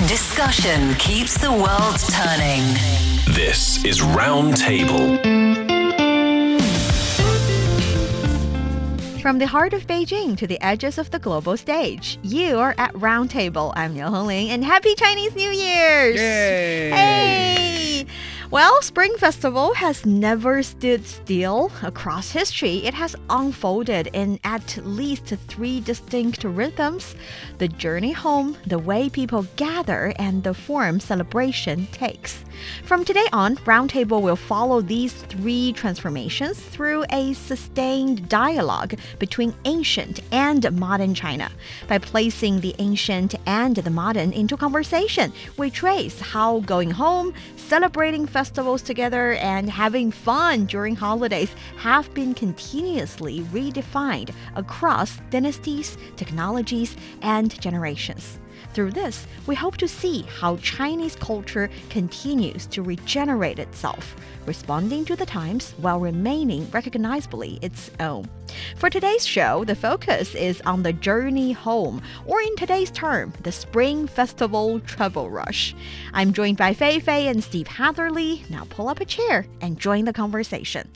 Discussion keeps the world turning. This is Roundtable. From the heart of Beijing to the edges of the global stage, you are at Roundtable. I'm Niu Honglin, and Happy Chinese New Year's! Yay! Hey! Well, Spring Festival has never stood still. Across history, it has unfolded in at least 3 distinct rhythms: the journey home, the way people gather, and the form celebration takes. From today on, Roundtable will follow these 3 transformations through a sustained dialogue between ancient and modern China. By placing the ancient and the modern into conversation, we trace how going home, celebrating festivals together, and having fun during holidays have been continuously redefined across dynasties, technologies, and generations. Through this, we hope to see how Chinese culture continues to regenerate itself, responding to the times while remaining recognizably its own. For today's show, the focus is on the journey home, or in today's term, the Spring Festival travel rush. I'm joined by Fei Fei and Steve Hatherley. Now pull up a chair and join the conversation.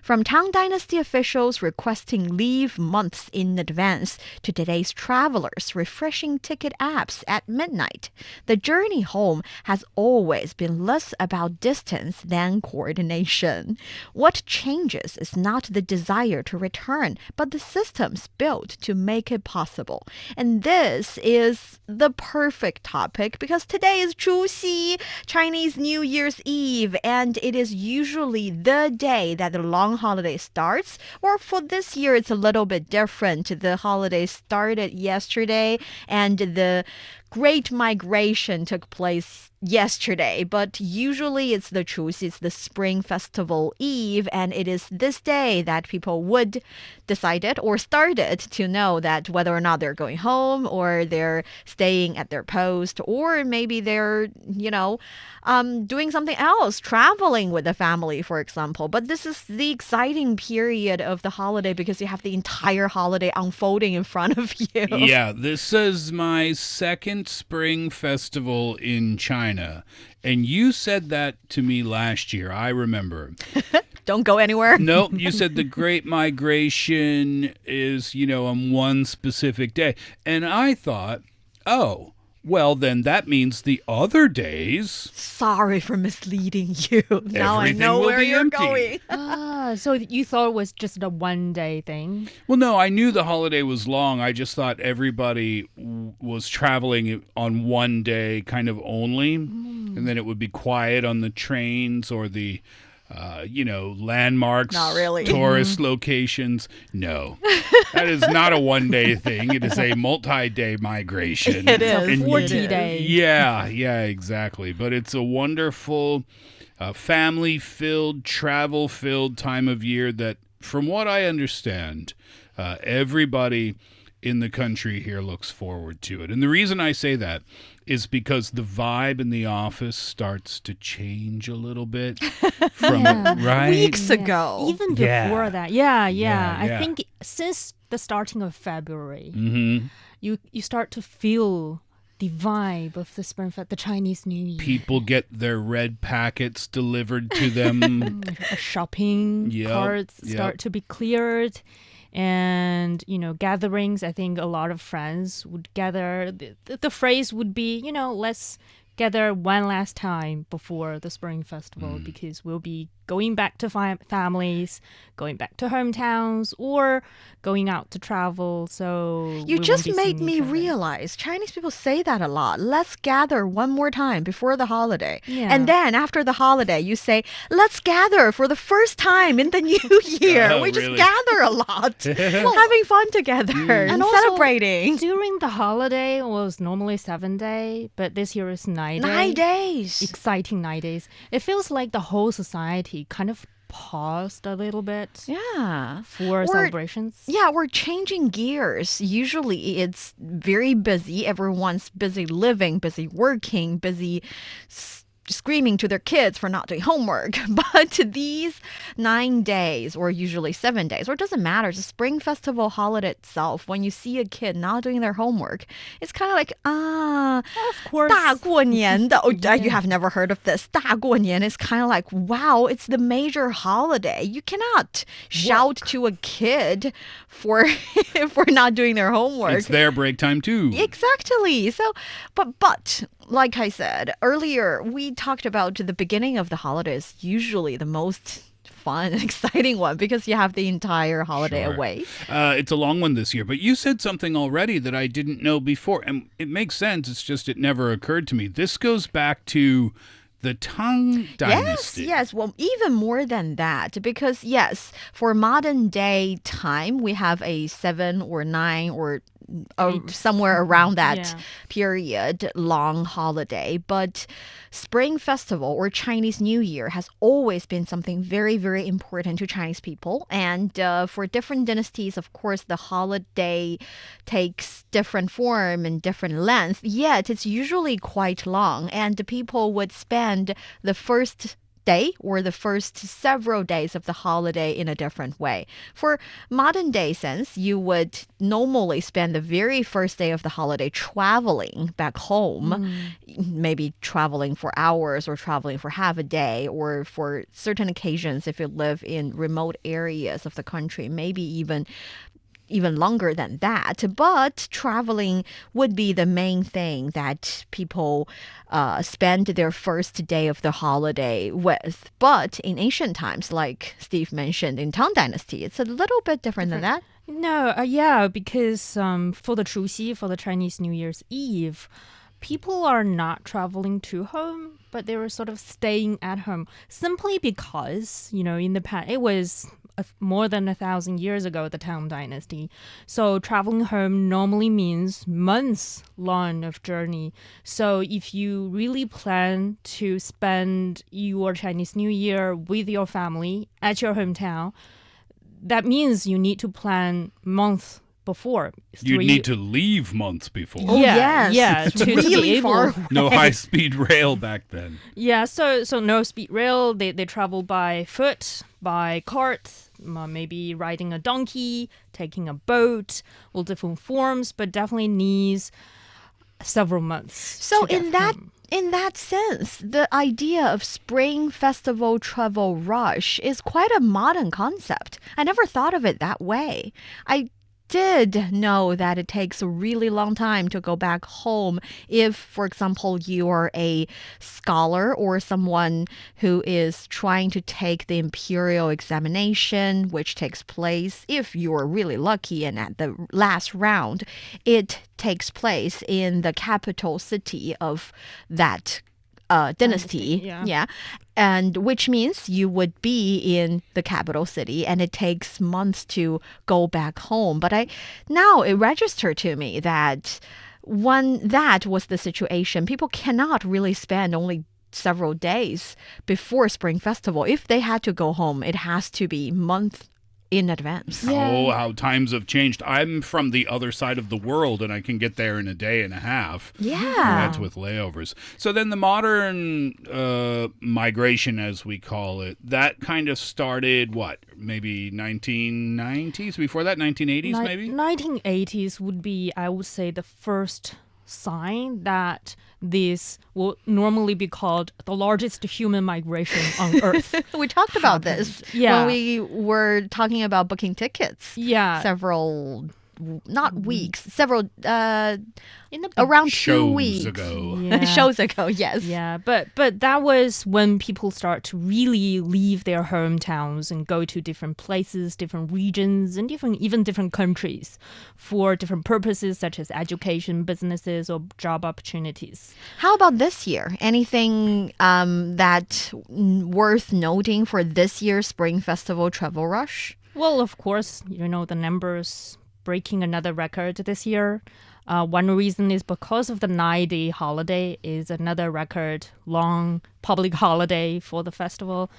From Tang Dynasty officials requesting leave months in advance to today's travelers refreshing ticket apps at midnight, the journey home has always been less about distance than coordination. What changes is not the desire to return, but the systems built to make it possible. And this is the perfect topic because today is Chuxi, Chinese New Year's Eve, and it is usually the day that the long holiday starts, or for this year it's a little bit different. The holiday started yesterday and the Great Migration took place yesterday, but usually it's the Chuxi, it's the Spring Festival Eve, and it is this day that people would decided or started to know that whether or not they're going home or they're staying at their post, or maybe they're, doing something else, traveling with the family, for example. But this is the exciting period of the holiday because you have the entire holiday unfolding in front of you. Yeah, this is my second Spring Festival in China. And you said that to me last year, I remember. Don't go anywhere. No, you said the Great Migration is, on one specific day. And I thought, oh, well, then that means the other days... Sorry for misleading you. Now I know where you're going. So you thought it was just a one-day thing? Well, no, I knew the holiday was long. I just thought everybody was traveling on one day kind of only. And then it would be quiet on the trains or the... landmarks, not really. Tourist locations. No, that is not a one-day thing. It is a multi-day migration. It is. 40 days. Yeah, exactly. But it's a wonderful, family-filled, travel-filled time of year that, from what I understand, everybody in the country here looks forward to it. And the reason I say that is because the vibe in the office starts to change a little bit from right weeks ago. Even before that. Yeah. I think since the starting of February, you start to feel the vibe of the Spring Festival, the Chinese New Year. People get their red packets delivered to them. Shopping carts start to be cleared. And, gatherings, I think a lot of friends would gather. The phrase would be, let's gather one last time before the Spring Festival because we'll be going back to families, going back to hometowns, or going out to travel. So you just made me realize Chinese people say that a lot. Let's gather one more time before the holiday. Yeah. And then after the holiday, you say, let's gather for the first time in the new year. We just gather a lot, having fun together and celebrating. During the holiday, it was normally 7 days, but this year is 9 days. 9 days. Exciting 9 days. It feels like the whole society kind of paused a little bit for celebrations. Yeah, we're changing gears. Usually it's very busy. Everyone's busy living, busy working, busy screaming to their kids for not doing homework. But these 9 days, or usually 7 days, or it doesn't matter, the Spring Festival holiday itself, when you see a kid not doing their homework, it's kind of like, of course. 大过年的. Oh, you have never heard of this. 大过年 is kind of like, wow, it's the major holiday. You cannot shout to a kid for not doing their homework. It's their break time too. Exactly. So, but like I said earlier, we talked about the beginning of the holidays, usually the most fun and exciting one because you have the entire holiday away. It's a long one this year, but you said something already that I didn't know before, and it makes sense. It's just it never occurred to me. This goes back to the Tang Dynasty. Yes. Well, even more than that, because yes, for modern day time, we have a 7 or 9 or somewhere around that period long holiday. But Spring Festival or Chinese New Year has always been something very, very important to Chinese people. And for different dynasties, of course, the holiday takes different form and different length, yet it's usually quite long. And the people would spend the first day or the first several days of the holiday in a different way. For modern day sense, you would normally spend the very first day of the holiday traveling back home, maybe traveling for hours or traveling for half a day, or for certain occasions, if you live in remote areas of the country, maybe even longer than that. But traveling would be the main thing that people spend their first day of the holiday with. But in ancient times, like Steve mentioned, in Tang Dynasty, it's a little bit different than that. No, because for the Chuxi, for the Chinese New Year's Eve, people are not traveling to home, but they were sort of staying at home simply because, in the past, it was more than 1,000 years ago, the Tang Dynasty. So traveling home normally means months long of journey. So if you really plan to spend your Chinese New Year with your family at your hometown, that means you need to plan months before. You need to leave months before. Oh, yes. Yeah, It's to be really able. far. No high-speed rail back then. Yeah, so no speed rail. They travel by foot, by cart, maybe riding a donkey, taking a boat, all different forms, but definitely needs several months. So to get home. in that sense, the idea of Spring Festival travel rush is quite a modern concept. I never thought of it that way. I did know that it takes a really long time to go back home if, for example, you are a scholar or someone who is trying to take the imperial examination, which takes place, if you're really lucky and at the last round, it takes place in the capital city of that dynasty. Yeah. And which means you would be in the capital city and it takes months to go back home. But now it registered to me that when that was the situation, people cannot really spend only several days before Spring Festival. If they had to go home, it has to be month in advance. Oh, how times have changed. I'm from the other side of the world, and I can get there in a day and a half. Yeah. And that's with layovers. So then the modern migration, as we call it, that kind of started, maybe 1990s? Before that, 1980s maybe? 1980s would be, I would say, the first sign that this will normally be called the largest human migration on Earth. We talked about this when we were talking about booking tickets. Yeah. Several, not weeks, several, In the around 2 shows weeks. ago. Yeah. Shows ago, yes. Yeah, but that was when people start to really leave their hometowns and go to different places, different regions, and even different countries for different purposes such as education, businesses, or job opportunities. How about this year? Anything that worth noting for this year's Spring Festival travel rush? Well, of course, the numbers breaking another record this year. One reason is because of the 9-day holiday is another record long public holiday for the festival.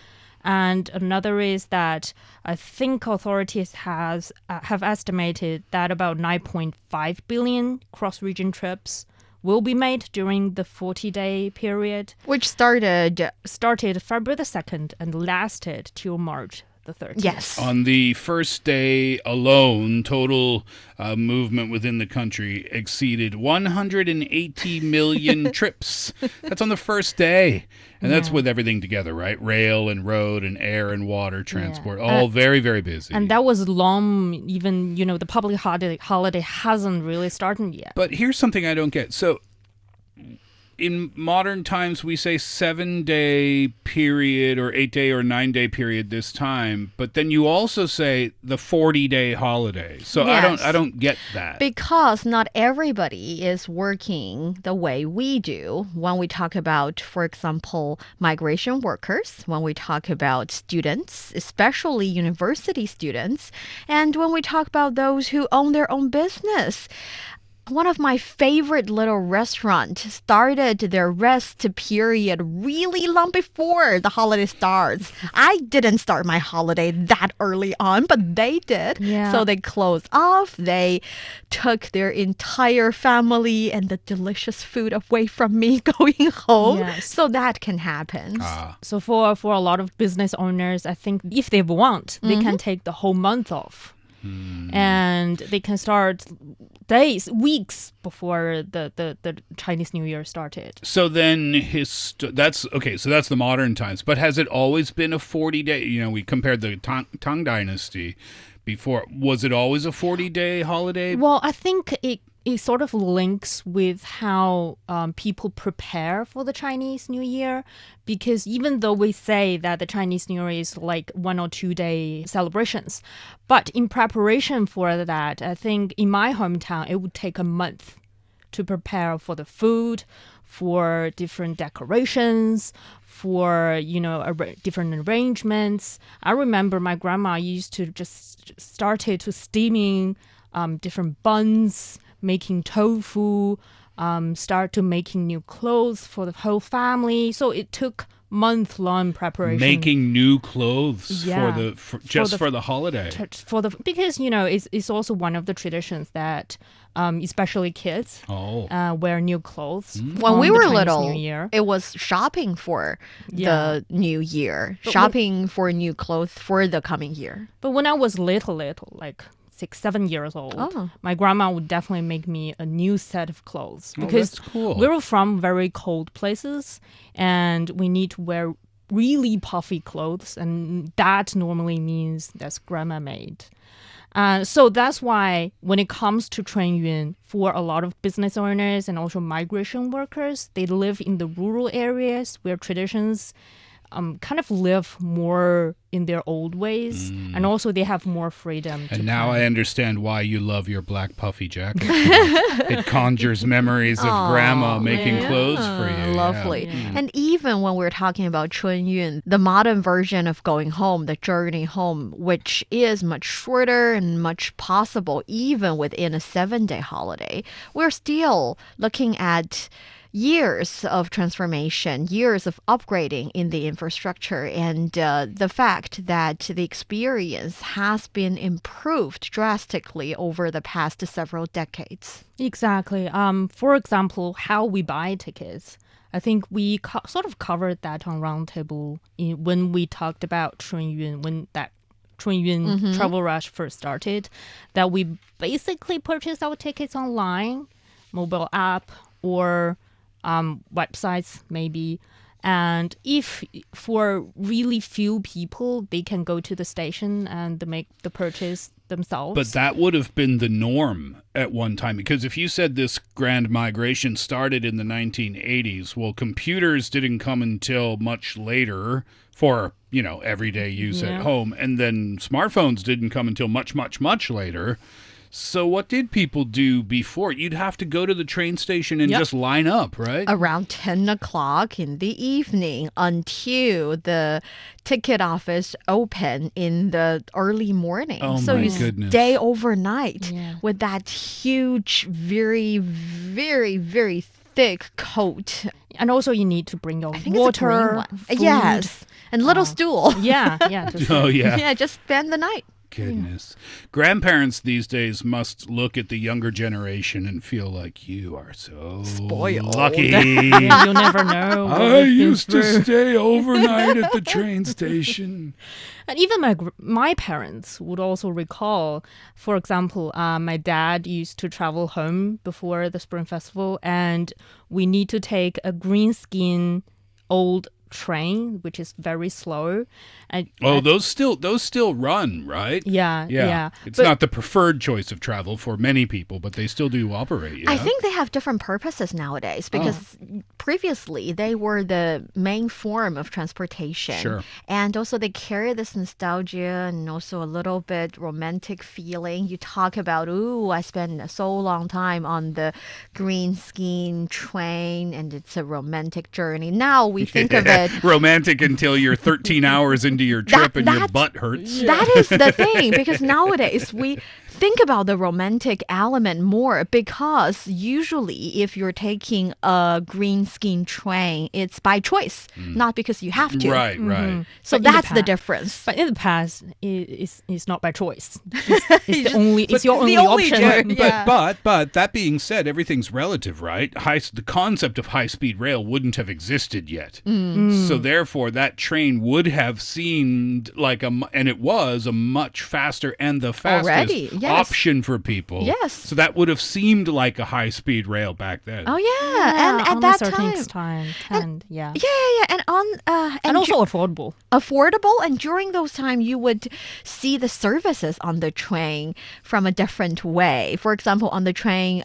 And another is that I think authorities have estimated that about 9.5 billion cross-region trips will be made during the 40-day period. Which started February the 2nd and lasted till March the 13th. Yes. On the first day alone, total movement within the country exceeded 180 million trips. That's on the first day. And that's with everything together, right? Rail and road and air and water transport, all very, very busy. And that was long, even, the public holiday hasn't really started yet. But here's something I don't get. So in modern times, we say 7-day period or 8-day or 9-day period this time, but then you also say the 40-day holiday. So Yes. I don't get that. Because not everybody is working the way we do when we talk about, for example, migration workers, when we talk about students, especially university students, and when we talk about those who own their own business. One of my favorite little restaurants started their rest period really long before the holiday starts. I didn't start my holiday that early on, but they did. Yeah. So they closed off. They took their entire family and the delicious food away from me going home. Yes. So that can happen. So for a lot of business owners, I think if they want, they can take the whole month off. And they can start weeks before the Chinese New Year started. So then that's okay. So that's the modern times. But has it always been a 40-day? We compared the Tang Dynasty before. Was it always a 40-day holiday? Well, I think it sort of links with how people prepare for the Chinese New Year, because even though we say that the Chinese New Year is like 1 or 2 day celebrations, but in preparation for that, I think in my hometown, it would take a month to prepare for the food, for different decorations, for, different arrangements. I remember my grandma used to just started to steaming different buns, making tofu, start to making new clothes for the whole family. So it took month-long preparation. Making new clothes Yeah. for the holiday. Because it's also one of the traditions that especially kids wear new clothes. When we on the were Chinese little, New Year. it was shopping for Yeah. the new year, But shopping for new clothes for the coming year. But when I was little, like 6-7 years old, my grandma would definitely make me a new set of clothes because that's cool. we were from very cold places and we need to wear really puffy clothes, and that normally means that's grandma made. So that's why when it comes to Chunyuan, for a lot of business owners and also migration workers, they live in the rural areas where traditions kind of live more in their old ways, and also they have more freedom. And now I understand why you love your black puffy jacket. It conjures memories of grandma making clothes for you. Lovely. And even when we're talking about Chunyun, the modern version of going home, the journey home, which is much shorter and much possible even within a 7-day holiday, we're still looking at years of transformation, years of upgrading in the infrastructure, and the fact that the experience has been improved drastically over the past several decades. Exactly. For example, how we buy tickets. I think we sort of covered that on Roundtable when we talked about Chunyun, when that Chunyun travel rush first started, that we basically purchased our tickets online, mobile app, or websites maybe. And if for really few people, they can go to the station and make the purchase themselves. But that would have been the norm at one time, because if you said this grand migration started in the 1980s, well, computers didn't come until much later for, everyday use at home. And then smartphones didn't come until much, much, much later. So what did people do before? You'd have to go to the train station and just line up, right? Around 10 o'clock in the evening until the ticket office open in the early morning. Oh, so my you goodness. stay overnight Yeah. with that huge, very, very, very thick coat. And also you need to bring your I think it's a green water, one. food. Yes. And little stool. Yeah. Just Oh, yeah. Yeah, just spend the night. goodness. Grandparents these days must look at the younger generation and feel like you are so Spoiled. lucky. Yeah, you'll never know. what I we've been used to through. stay overnight at the train station. And even my parents would also recall, for example, my dad used to travel home before the Spring Festival, and we need to take a green skin old train, which is very slow. And Those still run, right? yeah. It's But- not the preferred choice of travel for many people, but they still do operate. Yeah? I think they have different purposes nowadays because previously they were the main form of transportation. Sure. And also they carry this nostalgia and also a little bit romantic feeling. You talk about, ooh, I spent so long time on the green skin train and it's a romantic journey. Now we think of it. romantic until you're 13 hours into your trip and your that- butt hurts. That is the thing, because nowadays we think about the romantic element more because usually if you're taking a green skin train, it's by choice, not because you have to. Right, right. So But in the that's the past- difference. But in the past, it's not by choice. It's your only the only option. journey. Yeah. But that being said, everything's relative, right? The concept of high-speed rail wouldn't have existed yet. So therefore, that train would have seemed like and it was a much faster and the fastest Already, yes. option for people. Yes. So that would have seemed like a high-speed rail back then. Oh yeah, and at on that a certain time. time, yeah. Yeah, and on And also affordable. affordable, and during those time you would see the services on the train from a different way. For example, on the train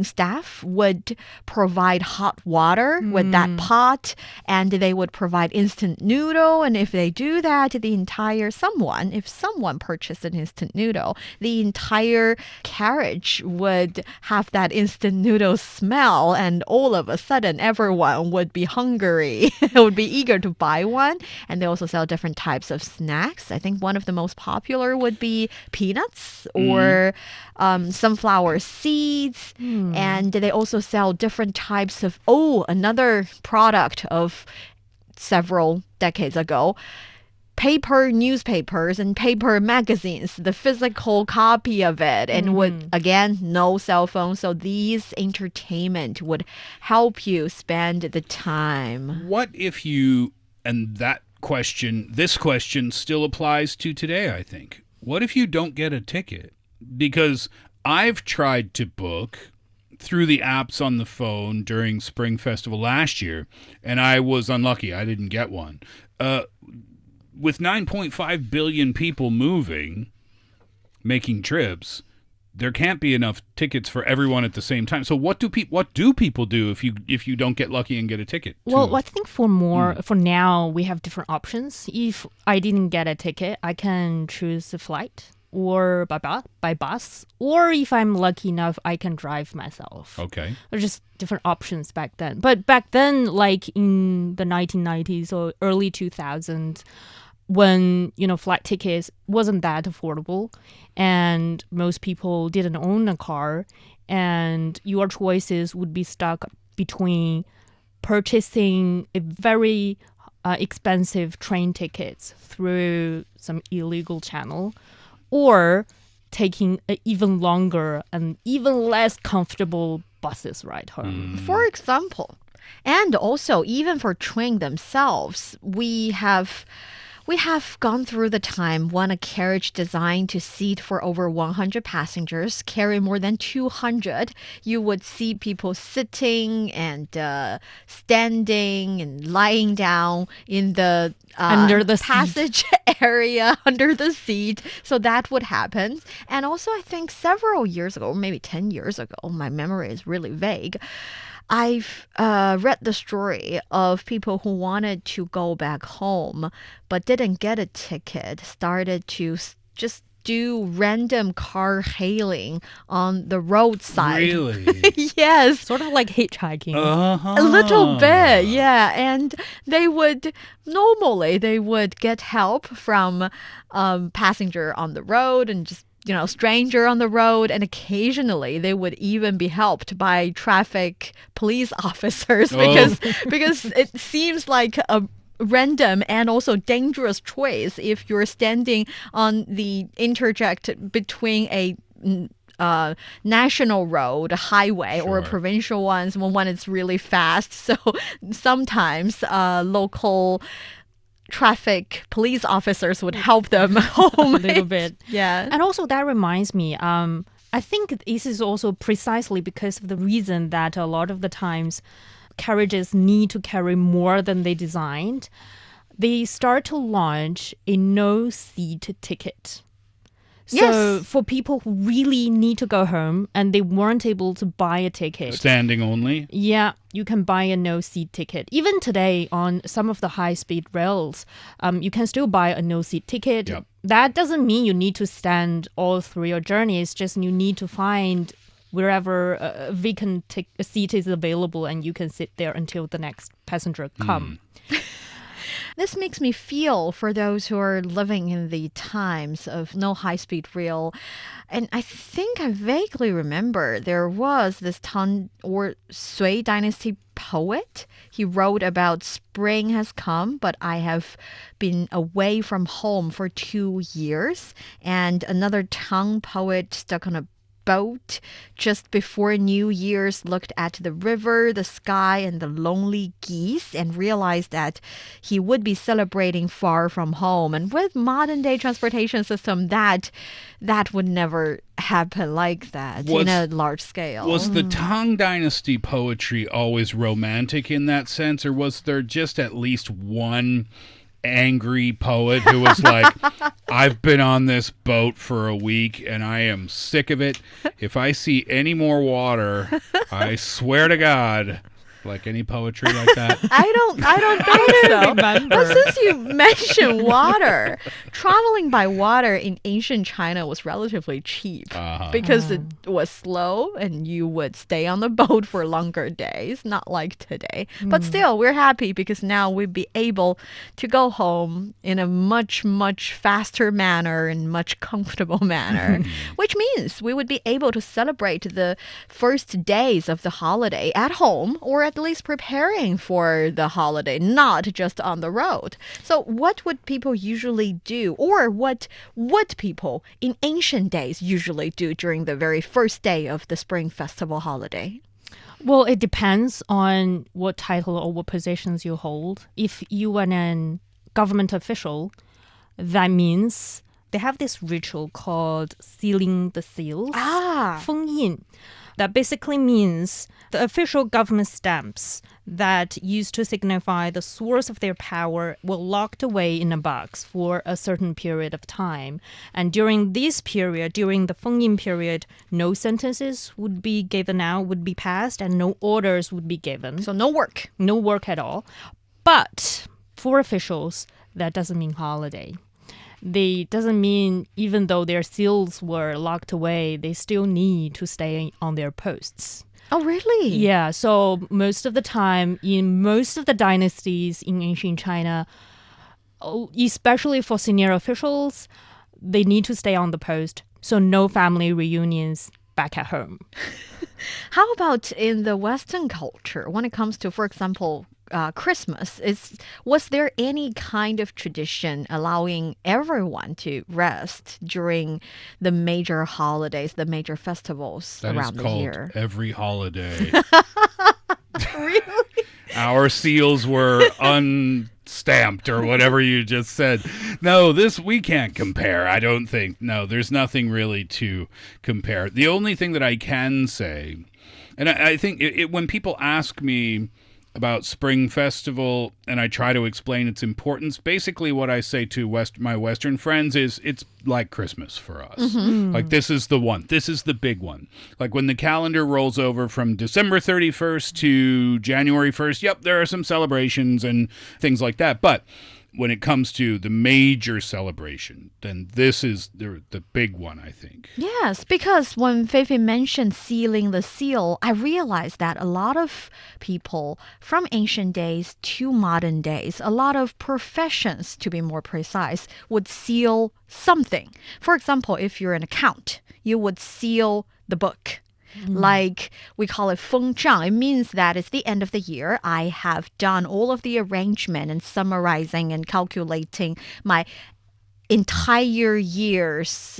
staff would provide hot water with that pot, and they would provide instant noodle, and if they do that, if someone purchased an instant noodle, the entire carriage would have that instant noodle smell, and all of a sudden everyone would be hungry, would be eager to buy one. And they also sell different types of snacks. I think one of the most popular would be peanuts or sunflower seeds. And they also sell different types of, another product of several decades ago, paper newspapers and paper magazines, the physical copy of it, and would, again, no cell phone. So these entertainment would help you spend the time. What if this question still applies to today, I think. What if you don't get a ticket? Because I've tried to book through the apps on the phone during Spring Festival last year, and I was unlucky. I didn't get one. With 9.5 billion people making trips, there can't be enough tickets for everyone at the same time. So what do people do if you don't get lucky and get a ticket? Well, I think for now we have different options. If I didn't get a ticket, I can choose a flight or by bus, or if I'm lucky enough, I can drive myself. Okay. There's just different options back then. But back then, like in the 1990s or early 2000s, when flight tickets wasn't that affordable and most people didn't own a car, and your choices would be stuck between purchasing a very expensive train tickets through some illegal channel, or taking an even longer and even less comfortable buses ride home. For example, and also even for train themselves, we have gone through the time when a carriage designed to seat for over 100 passengers carry more than 200. You would see people sitting and standing and lying down in the Under the seat. passage area under the seat. So that would happen. And also, I think several years ago, or maybe 10 years ago, my memory is really vague, I've read the story of people who wanted to go back home but didn't get a ticket, started to just do random car hailing on the roadside. Really? Yes. Sort of like hitchhiking. A little bit, yeah. And they would get help from passenger on the road and just stranger on the road, and occasionally they would even be helped by traffic police officers because it seems like a random and also dangerous choice if you're standing on the interject between a national road, a highway, or a provincial ones when one is really fast. So sometimes local traffic police officers would help them home a little bit. Yeah. And also that reminds me, I think this is also precisely because of the reason that a lot of the times carriages need to carry more than they designed. They start to launch a no-seat ticket. So for people who really need to go home and they weren't able to buy a ticket. Standing only? Yeah, you can buy a no-seat ticket. Even today on some of the high-speed rails, you can still buy a no-seat ticket. Yep. That doesn't mean you need to stand all through your journey. It's just you need to find wherever a vacant seat is available and you can sit there until the next passenger come. This makes me feel for those who are living in the times of no high-speed rail. And I think I vaguely remember there was this Tang or Sui dynasty poet. He wrote about spring has come, but I have been away from home for 2 years. And another Tang poet stuck on a boat just before New Year's looked at the river, the sky, and the lonely geese and realized that he would be celebrating far from home. And with modern day transportation system, that would never happen like that in a large scale. Was the Tang Dynasty poetry always romantic in that sense, or was there just at least one angry poet who was like, I've been on this boat for a week and I am sick of it. If I see any more water, I swear to God. Like any poetry like that? I don't think so. Remember. But since you mentioned water, traveling by water in ancient China was relatively cheap because it was slow and you would stay on the boat for longer days, not like today. But still, we're happy because now we'd be able to go home in a much, much faster manner and much comfortable manner, which means we would be able to celebrate the first days of the holiday at home or at least preparing for the holiday, not just on the road. So what would people usually do, or what would people in ancient days usually do during the very first day of the Spring Festival holiday? Well, it depends on what title or what positions you hold. If you are a government official, that means they have this ritual called sealing the seals. 封印. That basically means the official government stamps that used to signify the source of their power were locked away in a box for a certain period of time. And during this period, during the Fengyin period, no sentences would be given out, would be passed, and no orders would be given. So no work. No work at all. But for officials, that doesn't mean holiday. They doesn't mean even though their seals were locked away, they still need to stay on their posts. Oh, really? Yeah, so most of the time, in most of the dynasties in ancient China, especially for senior officials, they need to stay on the post, so no family reunions back at home. How about in the Western culture when it comes to, for example, Christmas? Was there any kind of tradition allowing everyone to rest during the major holidays, the major festivals around the year? That is called every holiday. Really? Our seals were unstamped or whatever you just said. No, we can't compare, I don't think. No, there's nothing really to compare. The only thing that I can say, and I think when people ask me about Spring Festival and I try to explain its importance, basically what I say to my Western friends is it's like Christmas for us. Like this is the one. This is the big one. Like when the calendar rolls over from December 31st to January 1st, yep, there are some celebrations and things like that. But when it comes to the major celebration, then this is the big one, I think. Yes, because when Fei Fei mentioned sealing the seal, I realized that a lot of people from ancient days to modern days, a lot of professions, to be more precise, would seal something. For example, if you're an accountant, you would seal the book. Like we call it 封账. It means that it's the end of the year. I have done all of the arrangement and summarizing and calculating my entire year's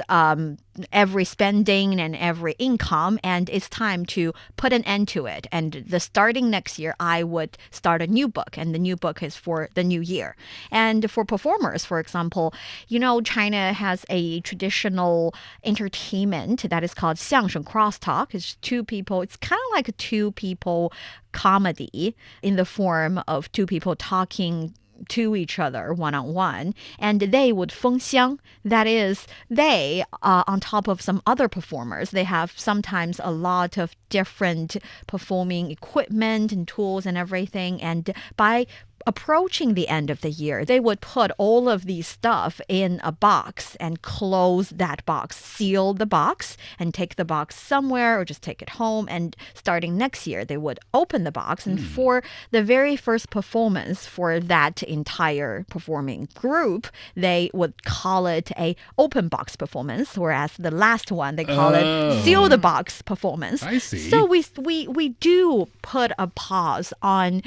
every spending and every income, and it's time to put an end to it. And the starting next year, I would start a new book, and the new book is for the new year. And for performers, for example, you know, China has a traditional entertainment that is called 相声 crosstalk. It's two people. It's kind of like a two people comedy in the form of two people talking to each other one-on-one, and they would 封箱. That is, they on top of some other performers, they have sometimes a lot of different performing equipment and tools and everything, and by approaching the end of the year, they would put all of these stuff in a box and close that box, seal the box, and take the box somewhere or just take it home. And starting next year, they would open the box. And for the very first performance for that entire performing group, they would call it a open box performance, whereas the last one, they call it seal the box performance. I see. So we do put a pause on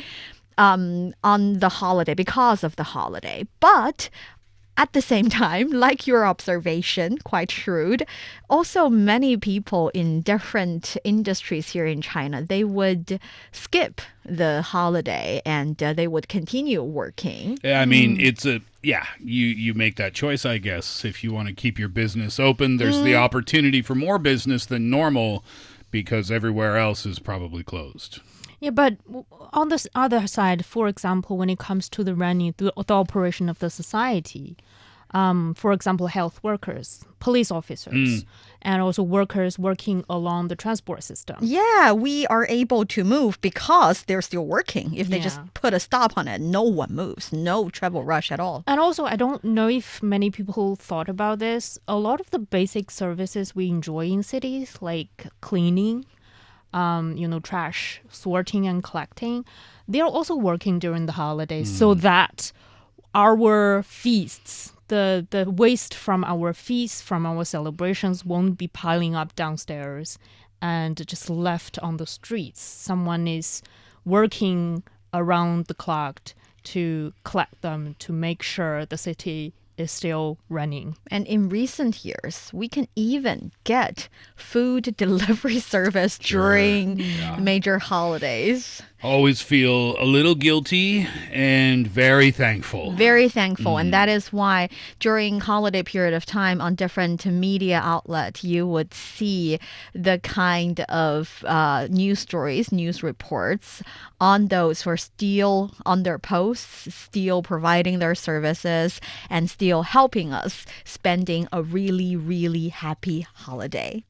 the holiday because of the holiday. But at the same time, like your observation, quite shrewd, also many people in different industries here in China, they would skip the holiday and they would continue working. I mean, it's you make that choice, I guess. If you want to keep your business open, there's the opportunity for more business than normal because everywhere else is probably closed. Yeah, but on the other side, for example, when it comes to the running, the operation of the society, for example, health workers, police officers, and also workers working along the transport system. Yeah, we are able to move because they're still working. If they just put a stop on it, no one moves, no travel rush at all. And also, I don't know if many people thought about this. A lot of the basic services we enjoy in cities, like cleaning, trash sorting and collecting, they are also working during the holidays so that our feasts, the waste from our feasts, from our celebrations won't be piling up downstairs and just left on the streets. Someone is working around the clock to collect them, to make sure the city is still running. And in recent years, we can even get food delivery service during major holidays. Always feel a little guilty and very thankful. Very thankful. And that is why during holiday period of time on different media outlets, you would see the kind of news stories, news reports on those who are still on their posts, still providing their services, and still helping us spending a really, really happy holiday.